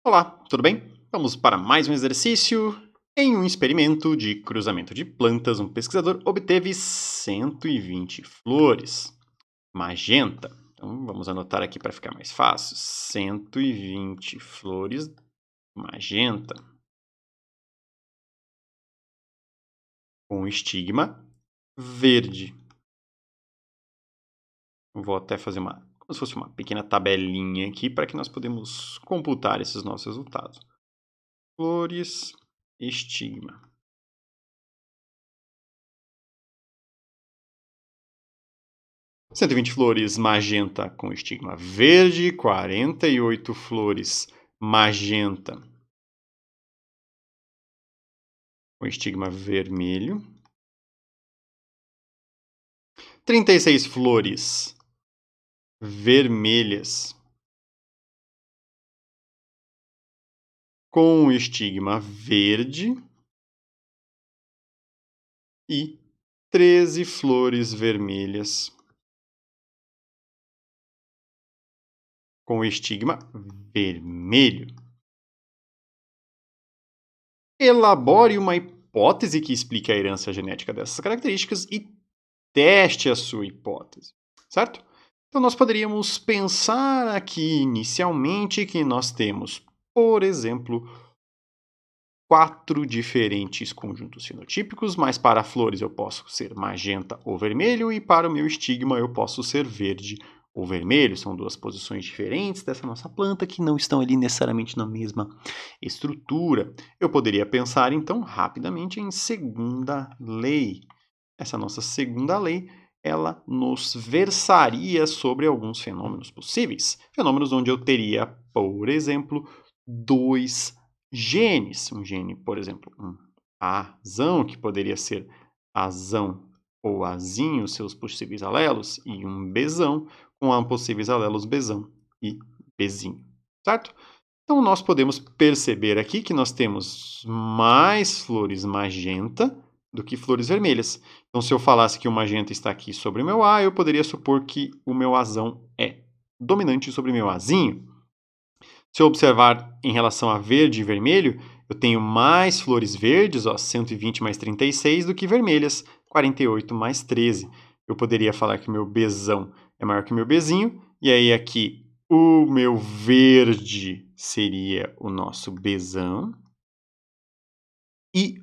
Olá, tudo bem? Vamos para mais um exercício. Em um experimento de cruzamento de plantas, um pesquisador obteve 120 flores magenta. Então, vamos anotar aqui para ficar mais fácil. 120 flores magenta com estigma verde. Vou até fazer como se fosse uma pequena tabelinha aqui para que nós podemos computar esses nossos resultados. Flores, estigma. 120 flores magenta com estigma verde, 48 flores magenta com estigma vermelho, 36 flores vermelhas com estigma verde e 13 flores vermelhas com estigma vermelho. Elabore uma hipótese que explique a herança genética dessas características e teste a sua hipótese, certo? Então, nós poderíamos pensar aqui inicialmente que nós temos, por exemplo, 4 diferentes conjuntos fenotípicos, mas para flores eu posso ser magenta ou vermelho e para o meu estigma eu posso ser verde ou vermelho. São duas posições diferentes dessa nossa planta que não estão ali necessariamente na mesma estrutura. Eu poderia pensar então rapidamente em segunda lei. Essa nossa segunda lei, ela nos versaria sobre alguns fenômenos possíveis. Fenômenos onde eu teria, por exemplo, dois genes. Um gene, por exemplo, um azão, que poderia ser azão ou azinho, seus possíveis alelos, e um bezão, com possíveis alelos bezão e bezinho, certo? Então, nós podemos perceber aqui que nós temos mais flores magenta do que flores vermelhas. Então, se eu falasse que o magenta está aqui sobre o meu A, eu poderia supor que o meu azão é dominante sobre o meu azinho. Se eu observar em relação a verde e vermelho, eu tenho mais flores verdes, 120 mais 36, do que vermelhas, 48 mais 13. Eu poderia falar que o meu Bzão é maior que o meu Bzinho, e aí aqui o meu verde seria o nosso Bzão, e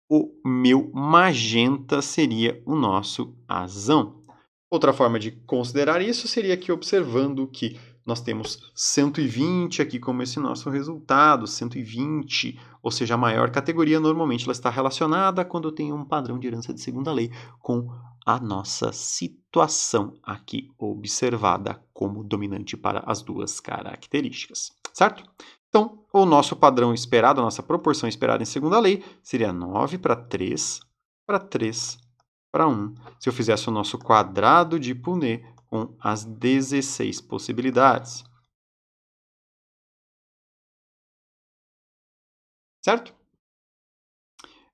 o meu magenta seria o nosso Azão. Outra forma de considerar isso seria que observando que nós temos 120 aqui como esse nosso resultado, 120, ou seja, a maior categoria, normalmente ela está relacionada quando eu tenho um padrão de herança de segunda lei com a nossa situação aqui observada como dominante para as duas características, certo? Então, o nosso padrão esperado, a nossa proporção esperada em segunda lei seria 9 para 3 para 3 para 1. Se eu fizesse o nosso quadrado de Punnett com as 16 possibilidades. Certo?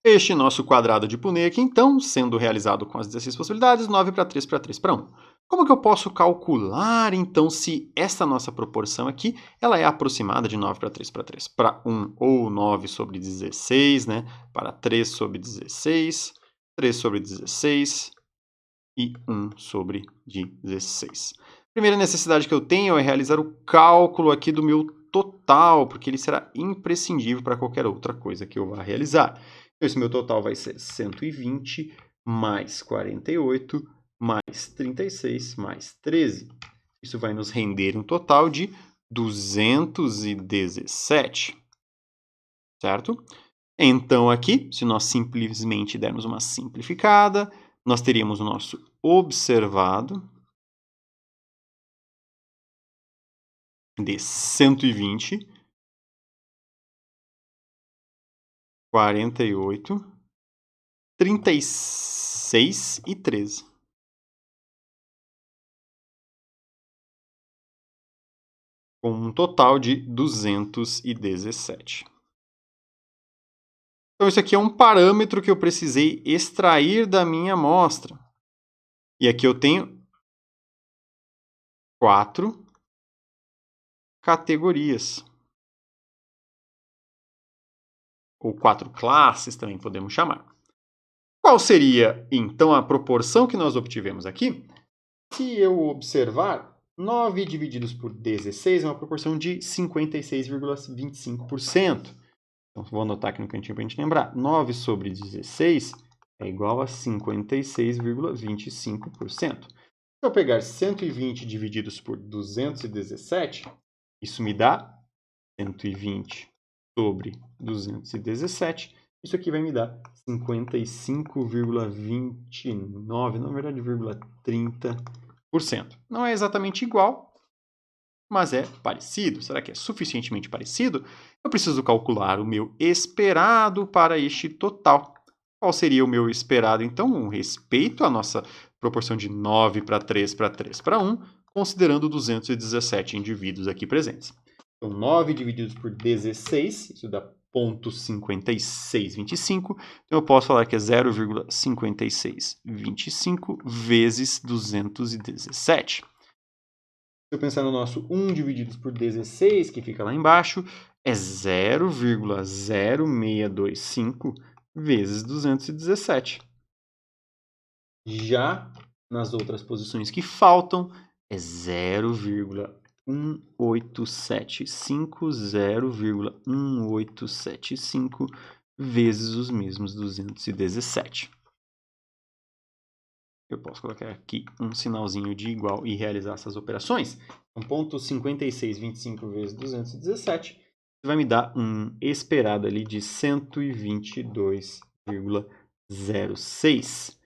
Este nosso quadrado de Punnett aqui, então, sendo realizado com as 16 possibilidades, 9 para 3 para 3 para 1. Como que eu posso calcular, então, se essa nossa proporção aqui ela é aproximada de 9 para 3 para 1, ou 9 sobre 16, né? Para 3 sobre 16, 3 sobre 16 e 1 sobre 16. A primeira necessidade que eu tenho é realizar o cálculo aqui do meu total, porque ele será imprescindível para qualquer outra coisa que eu vá realizar. Então, esse meu total vai ser 120 mais 48 mais 36 mais 13. Isso vai nos render um total de 217, certo? Então, aqui, se nós simplesmente dermos uma simplificada, nós teríamos o nosso observado de 120, 48, 36 e 13. Com um total de 217. Então, isso aqui é um parâmetro que eu precisei extrair da minha amostra. E aqui eu tenho 4 categorias. ou 4 classes também podemos chamar. Qual seria, então, a proporção que nós obtivemos aqui? Se eu observar, 9 divididos por 16 é uma proporção de 56,25%. Então, vou anotar aqui no cantinho para a gente lembrar. 9 sobre 16 é igual a 56,25%. Se eu pegar 120 divididos por 217, isso me dá 120 sobre 217. Isso aqui vai me dar 55,29, na verdade, 30%. Não é exatamente igual, mas é parecido. Será que é suficientemente parecido? Eu preciso calcular o meu esperado para este total. Qual seria o meu esperado, então, com respeito à nossa proporção de 9 para 3 para 3 para 1, considerando 217 indivíduos aqui presentes. Então, 9 divididos por 16, isso dá 0,5625. Então, eu posso falar que é 0,5625 vezes 217. Se eu pensar no nosso 1 divididos por 16, que fica lá embaixo, é 0,0625 vezes 217. Já nas outras posições que faltam, é 0,1875 vezes os mesmos 217. Eu posso colocar aqui um sinalzinho de igual e realizar essas operações. Então, ponto 5625 vezes 217 vai me dar um esperado ali de 122,06.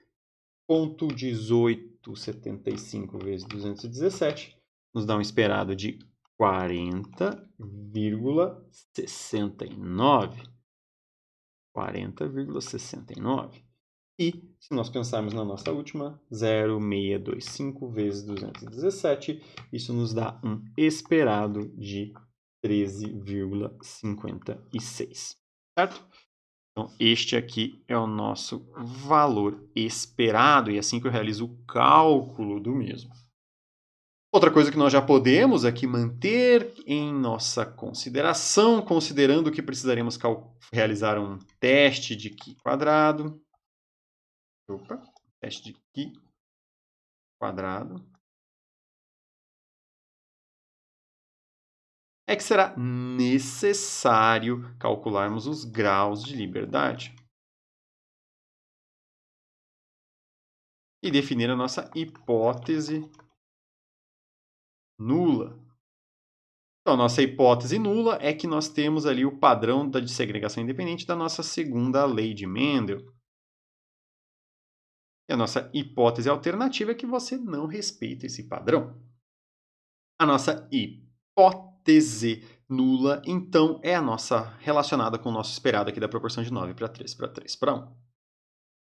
Ponto 1875 vezes 217 nos dá um esperado de 40,69. 40,69. E, se nós pensarmos na nossa última, 0,625 vezes 217, isso nos dá um esperado de 13,56. Certo? Então, este aqui é o nosso valor esperado, e é assim que eu realizo o cálculo do mesmo. Outra coisa que nós já podemos aqui manter em nossa consideração, considerando que precisaremos realizar um teste de Qi quadrado. Teste de Qi quadrado. É que será necessário calcularmos os graus de liberdade e definir a nossa hipótese nula. Então, a nossa hipótese nula é que nós temos ali o padrão de segregação independente da nossa segunda lei de Mendel. E a nossa hipótese alternativa é que você não respeita esse padrão. A nossa hipótese nula, então, é a nossa relacionada com o nosso esperado aqui da proporção de 9 para 3 para 3 para 1.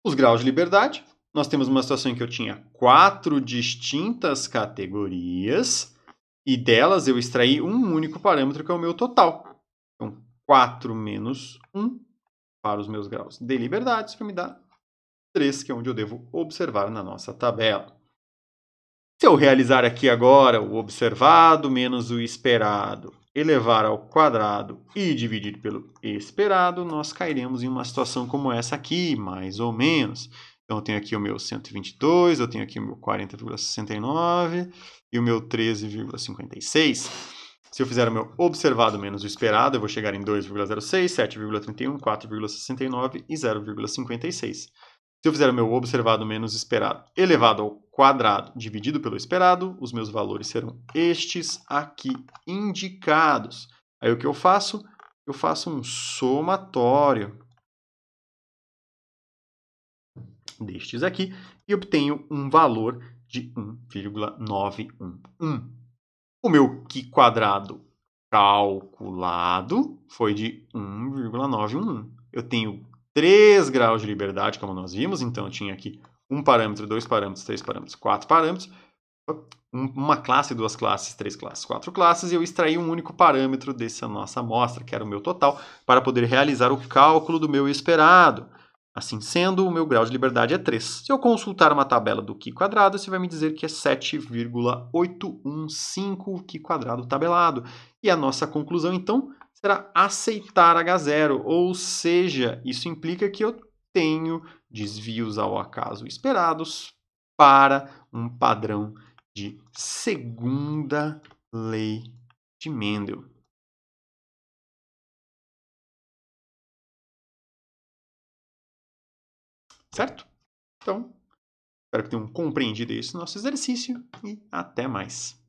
Os graus de liberdade, nós temos uma situação em que eu tinha 4 distintas categorias e delas eu extraí um único parâmetro que é o meu total. Então, 4 menos 1 para os meus graus de liberdade, isso vai me dar 3, que é onde eu devo observar na nossa tabela. Se eu realizar aqui agora o observado menos o esperado, elevar ao quadrado e dividir pelo esperado, nós cairemos em uma situação como essa aqui, mais ou menos. Então, eu tenho aqui o meu 122, eu tenho aqui o meu 40,69 e o meu 13,56. Se eu fizer o meu observado menos o esperado, eu vou chegar em 2,06, 7,31, 4,69 e 0,56. Se eu fizer o meu observado menos esperado elevado ao quadrado dividido pelo esperado, os meus valores serão estes aqui indicados. Aí o que eu faço? Eu faço um somatório destes aqui e obtenho um valor de 1,911. O meu Qi quadrado calculado foi de 1,911. Eu tenho 3 graus de liberdade, como nós vimos. Então, eu tinha aqui um parâmetro, 2 parâmetros, 3 parâmetros, 4 parâmetros. Uma classe, 2 classes, 3 classes, 4 classes. E eu extraí um único parâmetro dessa nossa amostra, que era o meu total, para poder realizar o cálculo do meu esperado. Assim sendo, o meu grau de liberdade é 3. Se eu consultar uma tabela do Qi quadrado, você vai me dizer que é 7,815 Qi quadrado tabelado. E a nossa conclusão, então, será aceitar H0, ou seja, isso implica que eu tenho desvios ao acaso esperados para um padrão de segunda lei de Mendel. Certo? Então, espero que tenham compreendido esse nosso exercício e até mais.